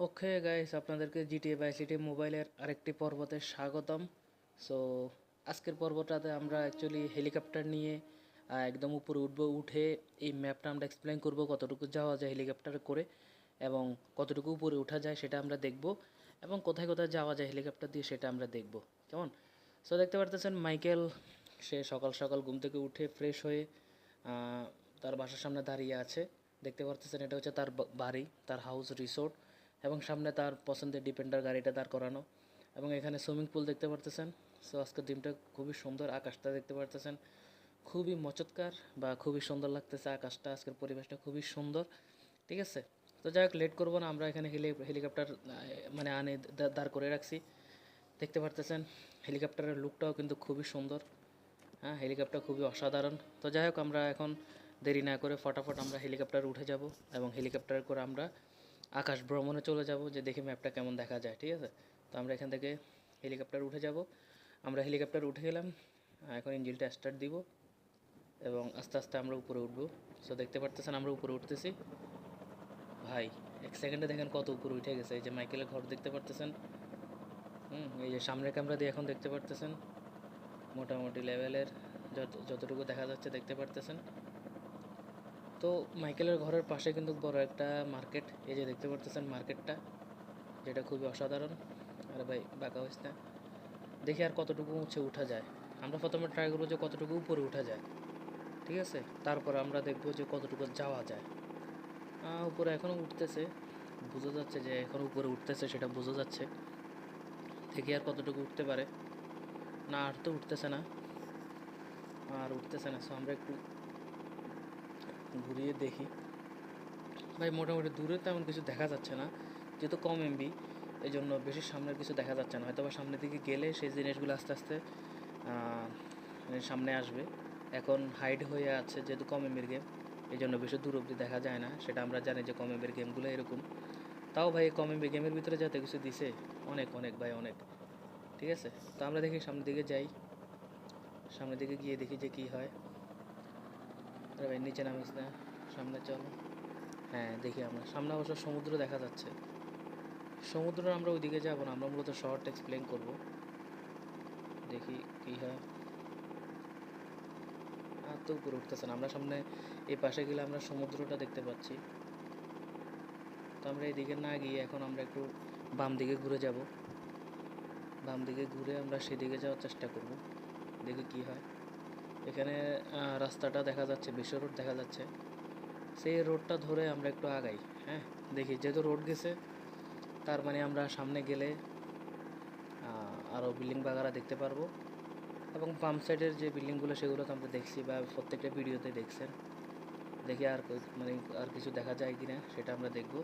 Okay guys, আপনাদেরকে GTA vice city মোবাইলের আরেকটি পর্বতে স্বাগতম। সো আজকের পর্বটাতে আমরা অ্যাকচুয়ালি হেলিকপ্টার নিয়ে একদম উপরে উঠবো। উঠে এই ম্যাপটা আমরা এক্সপ্লেন করব, কতটুকু যাওয়া যায় হেলিকপ্টার করে এবং কতটুকু উপরে ওঠা যায় সেটা আমরা দেখব, এবং কোথায় কোথায় যাওয়া যায় হেলিকপ্টার দিয়ে সেটা আমরা দেখব। কেমন? সো দেখতে পারতেছেন মাইকেল, সে সকাল সকাল ঘুম থেকে উঠে ফ্রেশ হয়ে তার বাসার সামনে দাঁড়িয়ে আছে। দেখতে পারতেছেন এটা হচ্ছে তার বাড়ি, তার হাউস রিসোর্ট, এবং সামনে তার পছন্দের ডিপেন্ডার গাড়িটা দাঁড় করানো, এবং এখানে সুইমিং পুল দেখতে পারতেছেন। সো আজকের দিনটা খুবই সুন্দর, আকাশটা দেখতে পারতেছেন খুবই মচৎকার বা খুবই সুন্দর লাগতেছে আকাশটা, আজকের পরিবেশটা খুবই সুন্দর। ঠিক আছে, তো যাই হোক লেট করবো না, আমরা এখানে হেলিকপ্টার মানে আনে দাঁড় করে রাখছি। দেখতে পারতেছেন হেলিকপ্টারের লুকটাও কিন্তু খুবই সুন্দর। হ্যাঁ, হেলিকপ্টার খুবই অসাধারণ। তো যাই হোক, আমরা এখন দেরি না করে ফটাফট আমরা হেলিকপ্টারে উঠে যাব এবং হেলিকপ্টার করে আমরা আকাশ ভ্রমণে চলে যাব, যে দেখি ম্যাপটা কেমন দেখা যায়। ঠিক আছে, তো আমরা এখান থেকে হেলিকপ্টার উঠে যাব। আমরা হেলিকপ্টার উঠে গেলাম, এখন ইঞ্জিনটা স্টার্ট দিব এবং আস্তে আস্তে আমরা উপরে উঠবো। সো দেখতে পারতেছেন আমরা উপরে উঠতেছি। ভাই, এক সেকেন্ডে দেখেন কত উপরে উঠে গেছে। এই যে মাইকেলের ঘর দেখতে পারতেছেন, এই যে সামনের ক্যামেরা দিয়ে এখন দেখতে পারতেছেন মোটামুটি লেভেলের যতটুকু দেখা যাচ্ছে দেখতে পারতেছেন। তো মাইকেলের ঘরের পাশে কিন্তু বড় একটা মার্কেট, এই যে দেখতে পারতেছেন মার্কেটটা, যেটা খুবই অসাধারণ। আরে ভাই বাঁকা হইস না, দেখি আর কতটুকু উঁচে উঠা যায়। আমরা প্রথমে ট্রাই করবো যে কতটুকু উপরে উঠা যায়, ঠিক আছে, তারপর আমরা দেখবো যে কতটুকু যাওয়া যায়। উপরে এখনও উঠতেছে, বোঝা যাচ্ছে যে এখনও উপরে উঠতেছে, সেটা বোঝা যাচ্ছে। দেখি আর কতটুকু উঠতে পারে। না, আর তো উঠতেছে না, আর উঠতেছে না। সো আমরা একটু ঘুরিয়ে দেখি। ভাই মোটামুটি দূরে তেমন কিছু দেখা যাচ্ছে না, যেহেতু কম এমবি, এই জন্য বেশি সামনের কিছু দেখা যাচ্ছে না। হয়তো বা সামনের দিকে গেলে সেই জিনিসগুলো আস্তে আস্তে মানে সামনে আসবে। এখন হাইড হয়ে আছে যেহেতু কম এমবির গেম, এই জন্য বেশি দূর অবধি দেখা যায় না। সেটা আমরা জানি যে কম এমবির গেমগুলো এরকম। তাও ভাই কম এমবি গেমের ভিতরে যাতে কিছু দিছে, অনেক অনেক ভাই অনেক। ঠিক আছে, তো আমরা দেখি সামনের দিকে যাই, সামনের দিকে গিয়ে দেখি যে কী হয়। আরে ভাই নিচে নামিস না, সামনে চল। হ্যাঁ, দেখি আমরা সামনে অবশ্য সমুদ্র দেখা যাচ্ছে। সমুদ্র আমরা ওইদিকে যাবো না, আমরা মূলত শহরটা এক্সপ্লেন করব, দেখি কী হয়। আর তো উপরে উঠতেছে না, আমরা সামনে এই পাশে গেলে আমরা সমুদ্রটা দেখতে পাচ্ছি। তো আমরা এদিকে না গিয়ে এখন আমরা একটু বাম দিকে ঘুরে যাব। বাম দিকে ঘুরে আমরা সেদিকে যাওয়ার চেষ্টা করব, দেখি কী হয়। এখানে রাস্তাটা দেখা যাচ্ছে, বিশ্ব রোড দেখা যাচ্ছে। সেই রোডটা ধরে আমরা একটু আগাই। হ্যাঁ, দেখি যেহেতু রোড গেছে, তার মানে আমরা সামনে গেলে আরও বিল্ডিং বাগারা দেখতে পারবো, এবং পাম্প সাইডের যে বিল্ডিংগুলো সেগুলো তো আমরা দেখছি বা প্রত্যেকটা ভিডিওতে দেখছেন। দেখি আর মানে আর কিছু দেখা যায় কি না সেটা আমরা দেখব।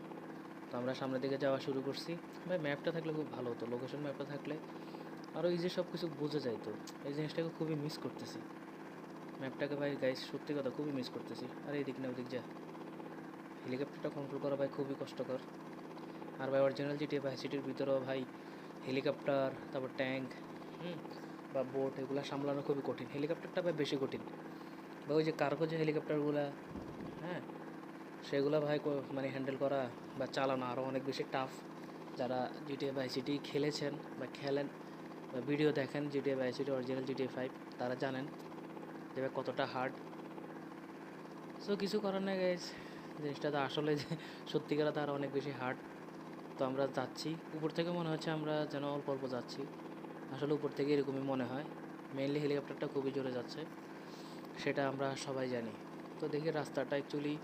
তো আমরা সামনের দিকে যাওয়া শুরু করছি। ভাই ম্যাপটা থাকলে খুব ভালো হতো, লোকেশন ম্যাপটা থাকলে আরও ইজি সব কিছু বোঝা যায়। তো এই জিনিসটাকে খুবই মিস করতেছি, ম্যাপটাকে ভাই গাইস, সত্যি কথা খুবই মিস করতেছি। আর এইদিক না ওদিক যা, হেলিকপ্টারটা কন্ট্রোল করা ভাই খুবই কষ্টকর। আর ভাই অরিজিনাল জিটিএ ভাই সিটির ভিতরেও ভাই হেলিকপ্টার, তারপর ট্যাঙ্ক, বা বোট, এগুলো সামলানো খুবই কঠিন। হেলিকপ্টারটা ভাই বেশি কঠিন, বা ওই যে কার্গো যে হেলিকপ্টারগুলো, হ্যাঁ, সেগুলো ভাই মানে হ্যান্ডেল করা বা চালানো আরও অনেক বেশি টাফ। যারা জিটিএ বাই সিটি খেলেছেন বা খেলেন বা ভিডিও দেখেন GTA vice city original GTA 5, তারা জানেন যে ভাই কতটা হার্ড। সো কিছু করার নেই গাইজ, জিনিসটা তো আসলে যে সত্যিকার তার অনেক বেশি হার্ড। তো আমরা যাচ্ছি, উপর থেকে মনে হচ্ছে আমরা যেন অল্প অল্প যাচ্ছি, আসলে উপর থেকে এরকমই মনে হয়। মেইনলি হেলিকপ্টারটা খুবই জোরে যাচ্ছে, সেটা আমরা সবাই জানি। তো দেখি রাস্তাটা অ্যাকচুয়ালি,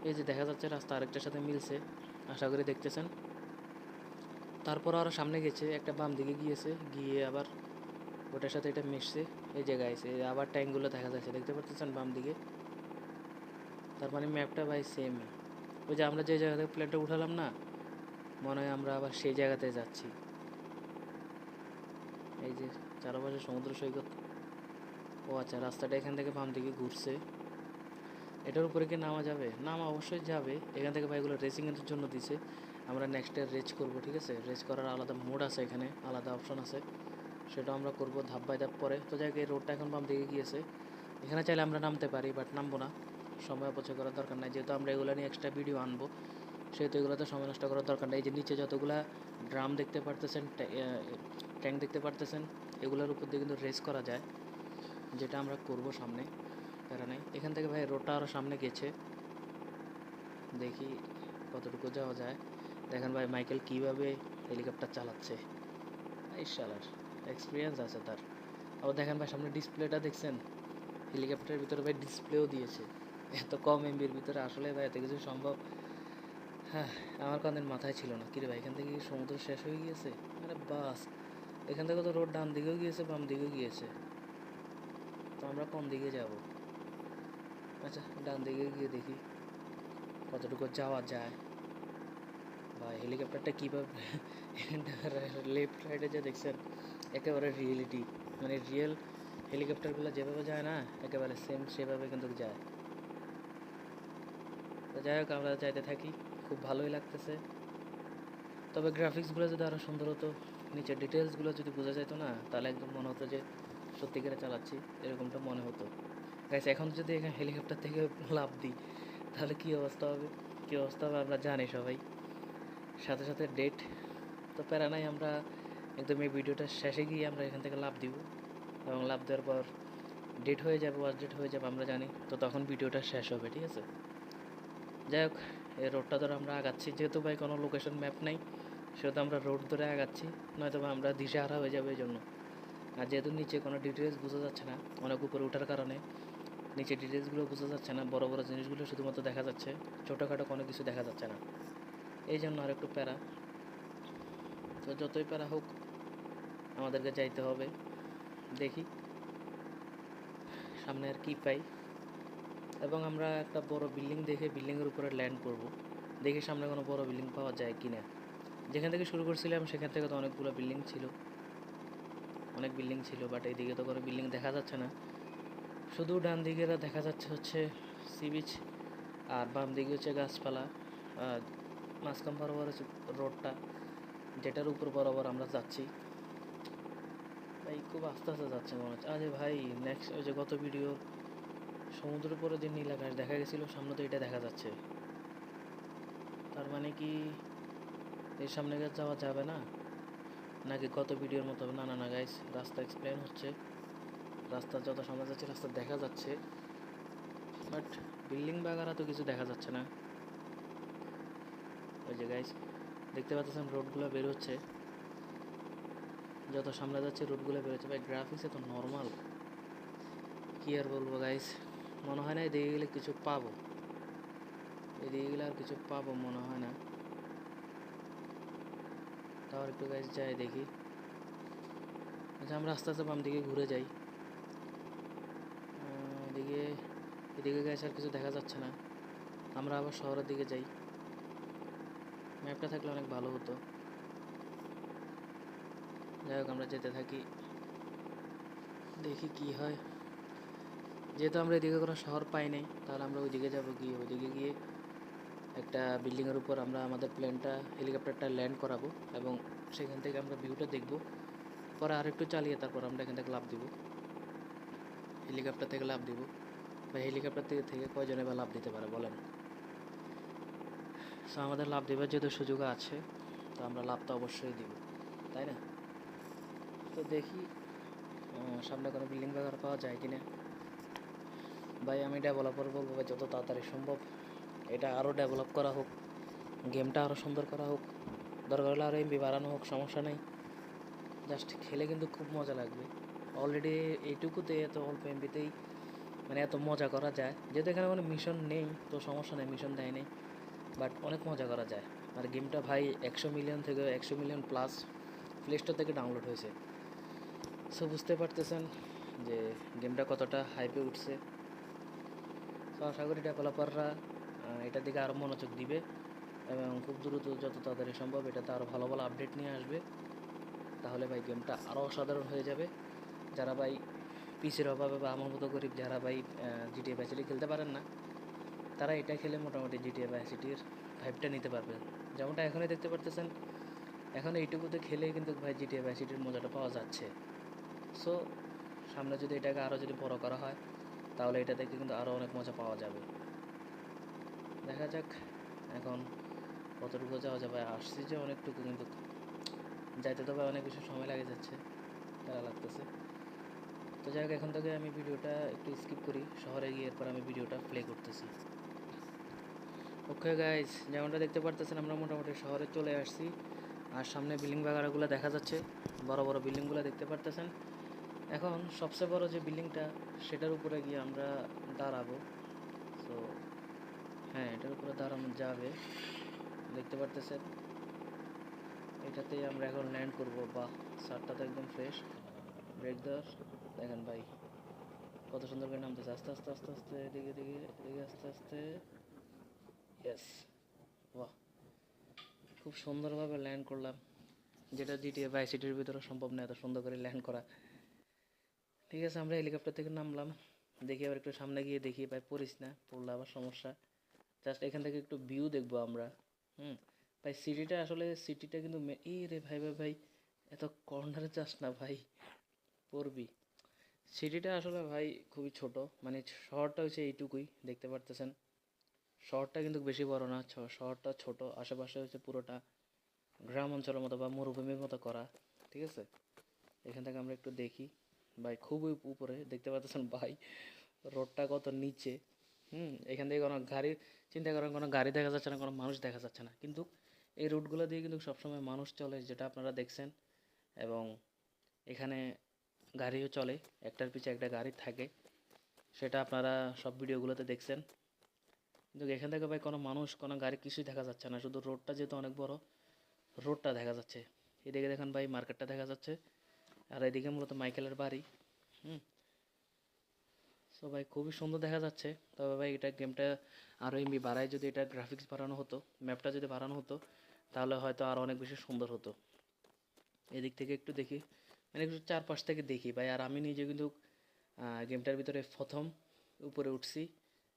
এই যে দেখা যাচ্ছে রাস্তা আরেকটার সাথে মিলছে, আশা করি দেখতেছেন। তারপর আরও সামনে গেছে, একটা বাম দিকে গিয়েছে, গিয়ে আবার ওটার সাথে এটা মিশছে। এই জায়গায় এসে আবার ট্যাঙ্কগুলো দেখা যাচ্ছে, দেখতে পাচ্ছেন বাম দিকে। তার মানে ম্যাপটা ভাই সেমই। ওই যে আমরা যে জায়গা থেকে প্লেনটা উঠালাম না, মনে হয় আমরা আবার সেই জায়গাতে যাচ্ছি। এই যে চারপাশে সমুদ্র সৈকত। ও আচ্ছা, রাস্তাটা এখান থেকে বাম দিকে ঘুরছে। এটার উপরে কি নামা যাবে? নামা অবশ্যই যাবে। এখান থেকে ভাইগুলো রেসিংয়ের জন্য দিছে, আমরা নেক্সটে রেস করব। ঠিক আছে, রেস করার আলাদা মোড আছে, এখানে আলাদা অপশন আছে, সেটা আমরা করব ধাপ বাই ধাপ পরে। তো যাই, এই রোডটা এখন বাম দিকে গিয়েছে, এখানে চাইলে আমরা নামতে পারি, বাট নামবো না, সময় অপচয় করার দরকার নাই, যেহেতু আমরা এগুলো নিয়ে এক্সট্রা ভিডিও আনবো। সেহেতু এগুলোতে সময় নষ্ট করার দরকার নেই। এই যে নিচে যতগুলা ড্রাম দেখতে পারতেছেন, ট্যাঙ্ক দেখতে পারতেছেন, এগুলোর উপর দিয়ে কিন্তু রেস করা যায়, যেটা আমরা করব সামনে, প্যারা নাই। এখান থেকে ভাই রোডটা আরও সামনে গেছে, দেখি কতটুকু যাওয়া যায়। দেখেন ভাই মাইকেল কীভাবে হেলিকপ্টার চালাচ্ছে, এই শালার এক্সপিরিয়েন্স আছে তার। আবার দেখেন ভাই সামনে ডিসপ্লেটা দেখছেন, হেলিকপ্টারের ভিতরে ভাই ডিসপ্লেও দিয়েছে। এত কম এমবির ভিতরে আসলে ভাই এত কিছু সম্ভব, হ্যাঁ আমার কোনদিন মাথায় ছিল না। কিরে ভাই এখান থেকে কি সমুদ্র শেষ হয়ে গিয়েছে? আরে বাস, এখান থেকে তো রোড ডান দিকেও গিয়েছে বাম দিকেও গিয়েছে, তো আমরা কোন দিকে যাব? আচ্ছা ডান দিকে গিয়ে দেখি কতটুকু যাওয়া যায়। ভাই হেলিকপ্টারটা কীভাবে লেফট রাইটে যে দেখছেন, একেবারে রিয়েলিটি, মানে রিয়েল হেলিকপ্টারগুলো যেভাবে যায় না, একেবারে সেম সেভাবে কিন্তু যায়। তো যাই হোক আমরা যাইতে থাকি, খুব ভালোই লাগতেছে। তবে গ্রাফিক্সগুলো যদি আরও সুন্দর হতো, নিচের ডিটেলসগুলো যদি বোঝা যেত না, তাহলে একদম মনে হতো যে সত্যিকারে চালাচ্ছি, এরকমটা মনে হতো। গাইস এখন যদি এখানে হেলিকপ্টার থেকে লাফ দিই তাহলে কী অবস্থা হবে, কী অবস্থা হবে আমরা জানি সবাই, সাথে সাথে ডেট। তো প্যারা নাই, আমরা একদম এই ভিডিওটা শেষে গিয়ে আমরা এখান থেকে লাফ দিব, এবং লাফ দেওয়ার পর ডেট হয়ে যাবে, ওয়াচ ডেট হয়ে যাবে আমরা জানি, তো তখন ভিডিওটা শেষ হবে, ঠিক আছে। যাই হোক এই রোডটা ধরে আমরা আগাচ্ছি, যেহেতু ভাই কোনো লোকেশন ম্যাপ নেই, সেহেতু আমরা রোড ধরে আগাচ্ছি, নয়তো বা আমরা দিশেহারা হয়ে যাবে এই জন্য। আর যেহেতু নিচে কোনো ডিটেলস বোঝা যাচ্ছে না, অনেক উপরে ওঠার কারণে নিচে ডিটেলসগুলো বোঝা যাচ্ছে না, বড় বড় জিনিসগুলো শুধুমাত্র দেখা যাচ্ছে, ছোটোখাটো কোনো কিছু দেখা যাচ্ছে না, এই জন্য আর একটু প্যারা। তো যতই প্যারা হোক আমাদেরকে যাইতে হবে, দেখি সামনে আর কি পাই। এবং আমরা একটা বড় বিল্ডিং দেখে বিল্ডিংয়ের উপরে ল্যান্ড করব, দেখি সামনে কোনো বড় বিল্ডিং পাওয়া যায় কি না। যেখান থেকে শুরু করছিলাম সেখান থেকে তো অনেকগুলো বিল্ডিং ছিল, অনেক বিল্ডিং ছিল, বাট এইদিকে তো কোনো বিল্ডিং দেখা যাচ্ছে না, শুধু ডান দিকে দেখা যাচ্ছে হচ্ছে সি বিচ, আর বাম দিকে হচ্ছে গাছপালা, আর মাঝখান বরাবর হচ্ছে রোডটা, যেটার উপর বরাবর আমরা যাচ্ছি। ভাই খুব আস্তে আস্তে যাচ্ছে মনে হচ্ছে। আরে ভাই নেক্সট ওই যে গত ভিডিও সমুদ্রের উপরে যে নীল আকাশ দেখা গেছিলো, সামনে তো এটা দেখা যাচ্ছে, তার মানে কি এর সামনে যাওয়া যাবে না, নাকি গত ভিডিওর মতো হবে? না না না গাইস, রাস্তা এক্সপ্লেন হচ্ছে, রাস্তা যত সামনে যাচ্ছে রাস্তা দেখা যাচ্ছে, বাট বিল্ডিং বাগারা তো কিছু দেখা যাচ্ছে না। ওই যে গাইস দেখতে পাচ্ছেন রোডগুলো বের হচ্ছে, যত সামনে যাচ্ছে রোডগুলো বের হচ্ছে। ভাই গ্রাফিক্স এত নর্মাল, কি আর বলবো গাইস, মনে হয় না এদিকে গেলে কিছু পাবো, এদিকে গেলে আর কিছু পাবো মনে হয় না। তাও একটু গাইস যাই দেখি। আচ্ছা আমরা আস্তে আস্তে বাম দিকে ঘুরে যাই, এদিকে এদিকে গাইস আর কিছু দেখা যাচ্ছে না, আমরা আবার শহরের দিকে যাই, ম্যাপটা থাকলে অনেক ভালো হতো। যাই হোক আমরা যেতে থাকি, দেখি কি হয়। যেহেতু আমরা এদিকে কোনো শহর পাই নাই, তাহলে আমরা ওইদিকে যাবো, গিয়ে ওইদিকে গিয়ে একটা বিল্ডিংয়ের উপর আমরা আমাদের প্লেনটা হেলিকপ্টারটা ল্যান্ড করাবো, এবং সেখান থেকে আমরা ভিউটা দেখব, পরে আরেকটু চালিয়ে তারপর আমরা এখান থেকে লাফ দিব, হেলিকপ্টার থেকে লাফ দিব। বা হেলিকপ্টার থেকে কয়জনে বা লাফ দিতে পারে বলেন? সো আমাদের লাফ দেওয়ার যেহেতু সুযোগ আছে, তো আমরা লাভ তো অবশ্যই দিব, তাই না? তো দেখি সামনে কোনো বিল্ডিং বাগার পাওয়া যায় কিনা। ভাই আমি ডেভেলপার বলবো ভাই, যত তাড়াতাড়ি সম্ভব এটা আরও ডেভেলপ করা হোক, গেমটা আরও সুন্দর করা হোক, দরকার হলে আরও এমবি বাড়ানো হোক, সমস্যা নেই, জাস্ট খেলে কিন্তু খুব মজা লাগবে। অলরেডি এইটুকুতে এত অল্প এমবিতেই মানে এত মজা করা যায়, যেহেতু এখানে কোনো মিশন নেই তো সমস্যা নেই, মিশন দেয় নেই, বাট অনেক মজা করা যায়। আর গেমটা ভাই 100 মিলিয়ন থেকে 100 মিলিয়ন প্লাস প্লে স্টোর থেকে ডাউনলোড হয়েছে, সো বুঝতে পারতেছেন যে গেমটা কতটা হাইপে উঠছে। তো আশা করি ডেভেলপাররা এটার দিকে আরও মনোযোগ দিবে, এবং খুব দ্রুত যত তাড়াতাড়ি সম্ভব এটাতে আরও ভালো ভালো আপডেট নিয়ে আসবে, তাহলে ভাই গেমটা আরও অসাধারণ হয়ে যাবে। যারা ভাই পিসির অভাবে বা আমার মতো গরিব যারা ভাই জিটিএ ভাই সিটি খেলতে পারেন না, তারা এটা খেলে মোটামুটি জিটিএ ভাই সিটির ভাইবটা নিতে পারবে। যেমনটা এখনই দেখতে পারতেছেন, এখন এইটুকুতে খেলেই কিন্তু ভাই জিটিএ ভাই সিটির মজাটা পাওয়া যাচ্ছে। সো সামনে যদি এটাকে আরও যদি বড় করা হয়, তাহলে এটা থেকে কিন্তু আরও অনেক মজা পাওয়া যাবে। দেখা যাক এখন কতটুকু যাওয়া যাবে, আসছি যে অনেকটুকু, কিন্তু যাইতে তো ভাই অনেক বেশি সময় লাগে যাচ্ছে, তারা লাগতেছে। তো যাই হোক, এখন থেকে আমি ভিডিওটা একটু স্কিপ করি, শহরে গিয়ে এরপর আমি ভিডিওটা প্লে করতেছি। ওকে গাইজ, যেমনটা দেখতে পারতেছেন আমরা মোটামুটি শহরে চলে আসছি। আর সামনে বিল্ডিং বাগাড়াগুলো দেখা যাচ্ছে, বড় বড় বিল্ডিংগুলো দেখতে পারতেছেন। এখন সবচেয়ে বড় যে বিল্ডিংটা, সেটার উপরে গিয়ে আমরা দাঁড়াবো। তো হ্যাঁ, এটার উপরে দাঁড়ানো যাবে, দেখতে পারতেছেন। এটাতেই আমরা এখন ল্যান্ড করব। বাহ, সারটা তো একদম ফ্রেশ। ব্রেক দেওয়ার দেখেন ভাই, কত সুন্দর করে নামতেছে, আস্তে আস্তে আস্তে আস্তে, এদিকে এদিকে এদিকে আস্তে আস্তে। ইয়েস, বাহ, খুব সুন্দরভাবে ল্যান্ড করলাম, যেটা জিটিএ ভাই সিটির ভিতরে সম্ভব না এত সুন্দর করে ল্যান্ড করা। ঠিক আছে, আমরা হেলিকপ্টার থেকে নামলাম, দেখি আবার একটু সামনে গিয়ে দেখি ভাই পড়িস না, পড়লে আবার সমস্যা। জাস্ট এখান থেকে একটু ভিউ দেখবো আমরা। হুম, ভাই সিটিটা আসলে সিটিটা কিন্তু এই রে ভাই ভাই ভাই, এত কর্নারে যাস না ভাই, পড়বি। সিটিটা আসলে ভাই খুবই ছোট, মানে শহরটা হচ্ছে এইটুকুই দেখতে পারতেছেন। শহরটা কিন্তু বেশি বড় না, শহরটা ছোট, আশেপাশে হচ্ছে পুরোটা গ্রাম অঞ্চলের মতো বা মরুভূমির মতো করা। ঠিক আছে, এখান থেকে আমরা একটু দেখি ভাই, খুবই উপরে দেখতে পাচ্ছেন ভাই, রোডটা কত নিচে। এখান থেকে কোনো গাড়ি, চিন্তা করেন কোনো গাড়ি দেখা যাচ্ছে না, কোনো মানুষ দেখা যাচ্ছে না, কিন্তু এই রুটগুলো দিয়ে কিন্তু সবসময় মানুষ চলে, যেটা আপনারা দেখছেন। এবং এখানে গাড়িও চলে, একটার পিছে একটা গাড়ি থাকে, সেটা আপনারা সব ভিডিওগুলোতে দেখছেন। কিন্তু এখান থেকে ভাই কোনো মানুষ কোনো গাড়ি কিছুই দেখা যাচ্ছে না, শুধু রোডটা যেহেতু অনেক বড়, রোডটা দেখা যাচ্ছে। এদিকে দেখেন ভাই, মার্কেটটা দেখা যাচ্ছে, আর এদিকে মূলত মাইকেলের বাড়ি। হুম, সো ভাই খুবই সুন্দর দেখা যাচ্ছে। তবে ভাই এটা গেমটা আরও এমবি বাড়ায়, যদি এটা গ্রাফিক্স বাড়ানো হতো, ম্যাপটা যদি বাড়ানো হতো, তাহলে হয়তো আরও অনেক বেশি সুন্দর হতো। এদিক থেকে একটু দেখি, মানে একটু চারপাশ থেকে দেখি ভাই। আর আমি নিজে কিন্তু গেমটার ভিতরে প্রথম উপরে উঠছি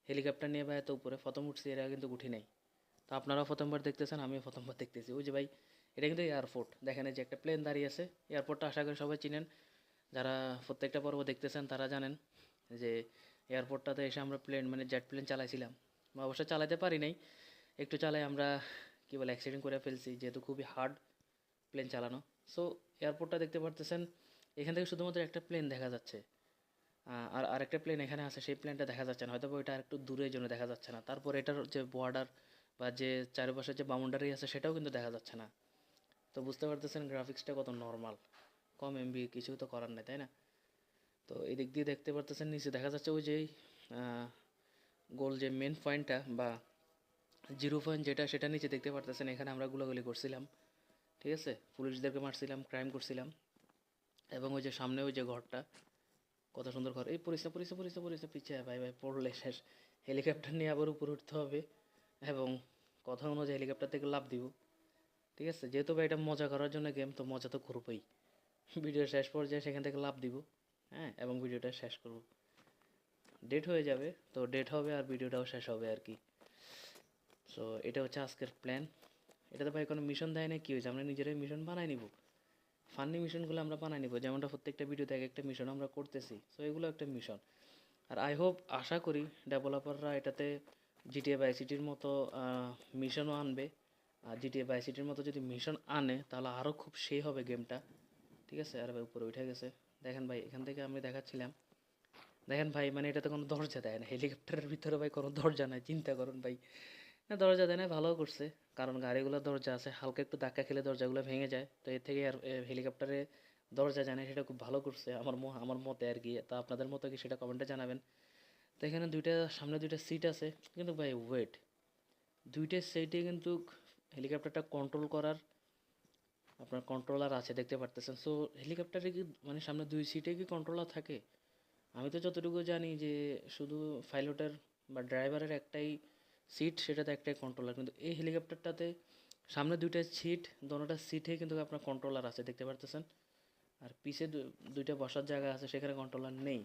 হেলিকপ্টার নিয়ে ভাই, এত উপরে প্রথম উঠছি, এরা কিন্তু উঠি নাই। তো আপনারাও প্রথমবার দেখতেছেন, আমিও প্রথমবার দেখতেছি। ওই যে ভাই, এটা কিন্তু এয়ারপোর্ট, দেখেন এই যে একটা প্লেন দাঁড়িয়ে আছে। এয়ারপোর্টটা আশা করি সবাই চিনেন, যারা প্রত্যেকটা পর্ব দেখতেছেন তারা জানেন যে এয়ারপোর্টটাতে এসে আমরা প্লেন, মানে জেট প্লেন চালাইছিলাম, বা অবশ্য চালাতে পারি নাই, একটু চালাই আমরা, কী বলে, অ্যাক্সিডেন্ট করে ফেলছি, যেহেতু খুবই হার্ড প্লেন চালানো। সো এয়ারপোর্টটা দেখতে পারতেছেন, এখান থেকে শুধুমাত্র একটা প্লেন দেখা যাচ্ছে। আর আরেকটা প্লেন এখানে আছে, সেই প্লেনটা দেখা যাচ্ছে না, হয়তো ওইটা আরেকটু দূরের জন্য দেখা যাচ্ছে না। তারপর এটার যে বর্ডার বা যে চারপাশে যে বাউন্ডারি আছে, সেটাও কিন্তু দেখা যাচ্ছে না। তো বুঝতে পারতেছেন গ্রাফিক্সটা কত নর্মাল, কম এমবি, কিছু তো করার নেই, তাই না? তো এই দিক দিয়ে দেখতে পারতেছেন, নিচে দেখা যাচ্ছে ওই যে গোল যে মেন পয়েন্টটা বা জিরো পয়েন্ট যেটা, সেটা নিচে দেখতে পারতেছেন। এখানে আমরা গুলাগুলি করছিলাম, ঠিক আছে, পুলিশদেরকে মারছিলাম, ক্রাইম করছিলাম। এবং ওই যে সামনে ওই যে ঘরটা, কত সুন্দর ঘর। এই পরিষ্কার পরিষ্কার পরিষ্কার পরিষ্কার পিছিয়ে ভাই ভাই, পড়লে শেষ। হেলিকপ্টার নিয়ে আবার উপরে উঠতে হবে, এবং কথা অনুযায়ী হেলিকপ্টার থেকে লাফ দিব। ঠিক আছে, যেহেতু ভাই এটা মজা করার জন্য গেম, তো মজা তো করবোই। ভিডিও শেষ পর্যায়ে সেখান থেকে লাফ দিব, হ্যাঁ, এবং ভিডিওটা শেষ করব। ডেট হয়ে যাবে, তো ডেট হবে আর ভিডিওটাও শেষ হবে আর কি। সো এটা হচ্ছে আজকের প্ল্যান। এটাতে ভাই কোনো মিশন দেয় না, কী হয়েছে, আমরা নিজেরাই মিশন বানাই নিব। ফানি মিশনগুলো আমরা বানাই নিব, যেমনটা প্রত্যেকটা ভিডিওতে এক একটা মিশন আমরা করতেছি। সো এগুলো একটা মিশন। আর আই হোপ, আশা করি ডেভেলপাররা এটাতে জিটিএ বাই সিটির মতো মিশনও আনবে। আর জিটিএ বাই সিটির মতো যদি মিশন আনে, তাহলে আরও খুব সেই হবে গেমটা। ঠিক আছে, আর ভাই উপরে উঠে গেছে, দেখেন ভাই, এখান থেকে আমি দেখাচ্ছিলাম। দেখেন ভাই, মানে এটাতে কোনো দরজা দেয় না, হেলিকপ্টারের ভিতরে ভাই কোনো দরজা নাই, চিন্তা করুন ভাই। না, দরজা দেয় না, ভালো করছে, কারণ গাড়িগুলোর দরজা আছে, হালকা একটু ধাক্কা খেলে দরজাগুলো ভেঙে যায়। তো এর থেকে আর হেলিকপ্টারে দরজা জানে, সেটা খুব ভালো করছে আমার মতে আর কি। তা আপনাদের মতো কি সেটা কমেন্টে জানাবেন। তো এখানে সামনে দুইটা সিট আছে, কিন্তু ভাই ওয়েট, দুইটা সিটে কিন্তু হেলিকপ্টারটা কন্ট্রোল করার আপনার কন্ট্রোলার আছে, দেখতে পারতেছেন। সো হেলিকপ্টারে কি, মানে সামনে দুই সিটে কি কন্ট্রোলার থাকে? আমি তো যতটুকু জানি যে শুধু পাইলটের বা ড্রাইভারের একটাই সিট, সেটাতে একটাই কন্ট্রোলার, কিন্তু এই হেলিকপ্টারটাতে সামনে দুইটা সিট, দোনোটা সিটে কিন্তু আপনার কন্ট্রোলার আছে, দেখতে পারতেছেন। আর পিছে দুইটা বসার জায়গা আছে, সেখানে কন্ট্রোলার নেই।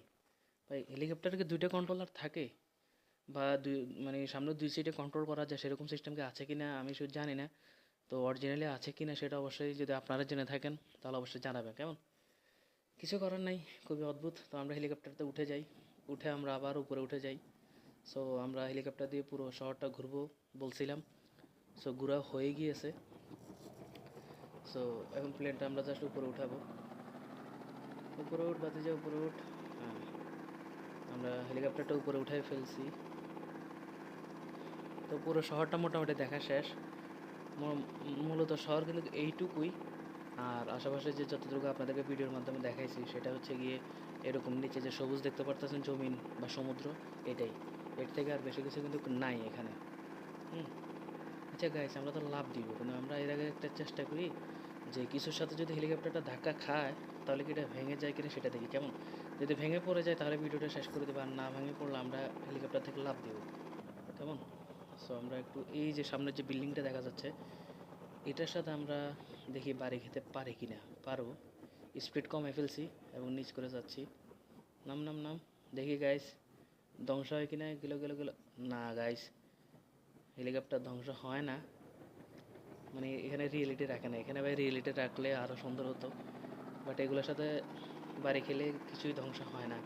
ভাই হেলিকপ্টারে কি দুইটা কন্ট্রোলার থাকে, বা মানে সামনে দুই সিটে কন্ট্রোল করা যায়, সেরকম সিস্টেম কি আছে কিনা আমি শুধু জানি না। তো অরিজিনালি আছে কিনা সেটা অবশ্যই যদি আপনারা জেনে থাকেন, তাহলে অবশ্যই জানাবেন, কেমন? কিছু করার নাই, খুবই অদ্ভুত। তো আমরা হেলিকপ্টারতে উঠে যাই, উঠে আমরা আবার উপরে উঠে যাই। সো আমরা হেলিকপ্টার দিয়ে পুরো শহরটা ঘুরবো বলছিলাম। সো ঘোরা হয়ে গিয়েছে। সো এখন প্লেনটা আমরা জাস্ট উপরে উঠাবো। উপরে উঠ বাতি যা, উপরে উঠ। হ্যাঁ, আমরা হেলিকপ্টারটা উপরে উঠাই ফেলছি। তো পুরো শহরটা মোটামুটি দেখা শেষ। মূলত শহর কিন্তু এইটুকুই। আর আশেপাশে যে যতটুকু আপনাদেরকে ভিডিওর মাধ্যমে দেখাইছি সেটা হচ্ছে গিয়ে এরকম নিচে যে সবুজ দেখতে পারতেছেন জমিন বা সমুদ্র, এটাই। এর থেকে আর বেশি কিছু কিন্তু নাই এখানে। হুম। আচ্ছা গাইস, আমরা তো লাভ দিব, কিন্তু আমরা এর আগে একটা চেষ্টা করি যে কিছুর সাথে যদি হেলিকপ্টারটা ধাক্কা খায় তাহলে কি এটা ভেঙে যায় কিনা সেটা দেখি। কেমন? যদি ভেঙে পড়ে যায় তাহলে ভিডিওটা শেষ করে দেবো, আর না ভেঙে পড়লে আমরা হেলিকপ্টার থেকে লাভ দিব। কেমন? সো আমরা একটু এই যে সামনের যে বিল্ডিংটা দেখা যাচ্ছে এটার সাথে আমরা দেখি বাড়ি খেতে পারি কিনা। পারো। স্পিড কমে ফেলছি এবং নিচ করে যাচ্ছি। নাম নাম নাম। দেখি গাইস ধ্বংস হয় কিনা। গেলো গেলো গেলো। না গাইস, হেলিকপ্টার ধ্বংস হয় না। মানে এখানে রিয়েলিটি রাখে না। এখানে ভাই রিয়েলিটি রাখলে আরও সুন্দর হতো, বাট এগুলোর সাথে বাড়ি খেলে কিছুই ধ্বংস হয় না।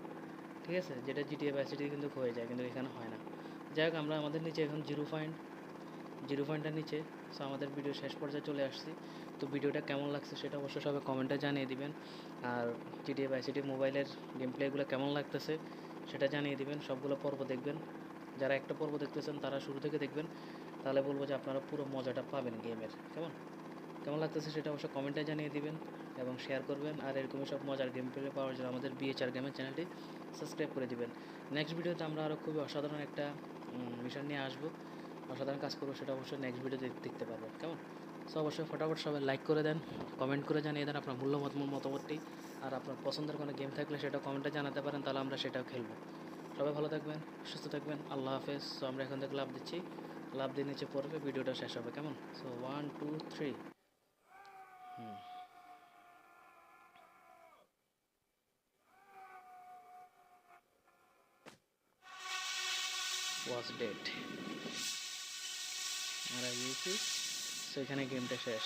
ঠিক আছে, যেটা জিটিএ ভাইস সিটি কিন্তু হয়ে যায়, কিন্তু এখানে হয় না। যাই হোক, আমরা আমাদের নিচে এখন জিরো পয়েন্টের নিচে। সো আমাদের ভিডিও শেষ পর্যায়ে চলে আসছি। তো ভিডিওটা কেমন লাগছে সেটা অবশ্যই সবাই কমেন্টে জানিয়ে দিবেন। আর জিটিএ ভাইস সিটি মোবাইলের গেম প্লেগুলো কেমন লাগতেছে সেটা জানিয়ে দিবেন। সবগুলো পর্ব দেখবেন। যারা একটা পর্ব দেখতেছেন তারা শুরু থেকে দেখবেন, তাহলে বলবো যে আপনারা পুরো মজাটা পাবেন গেমের। কেমন কেমন লাগতেছে সেটা অবশ্যই কমেন্টে জানিয়ে দিবেন এবং শেয়ার করবেন। আর এরকমই সব মজার গেম প্লে পাওয়ার জন্য আমাদের বিএচআর গেমের চ্যানেলটি সাবস্ক্রাইব করে দিবেন। নেক্সট ভিডিওতে আমরা আরও খুবই অসাধারণ একটা মিশন নিয়ে আসবো, অসাধারণ কাজ করবো, সেটা অবশ্যই নেক্সট ভিডিওতে দেখতে পারবেন। কেমন? সো অবশ্যই ফটাফট সবাই লাইক করে দেন, কমেন্ট করে জানিয়ে দেন আপনার মতামতটি। আর আপনার পছন্দের কোনো গেম থাকলে সেটা কমেন্টে জানাতে পারেন, তাহলে আমরা সেটাও খেলবো। সবাই ভালো থাকবেন, সুস্থ থাকবেন, আল্লাহ হাফেজ। সো আমরা এখান থেকে লাভ দিচ্ছি, লাভ দিয়ে নিচে পড়বে, ভিডিওটা শেষ হবে। কেমন? সো 1 2 3। ওয়াজ ডেট মারা গিয়েছি। সো এখানে গেমটা শেষ।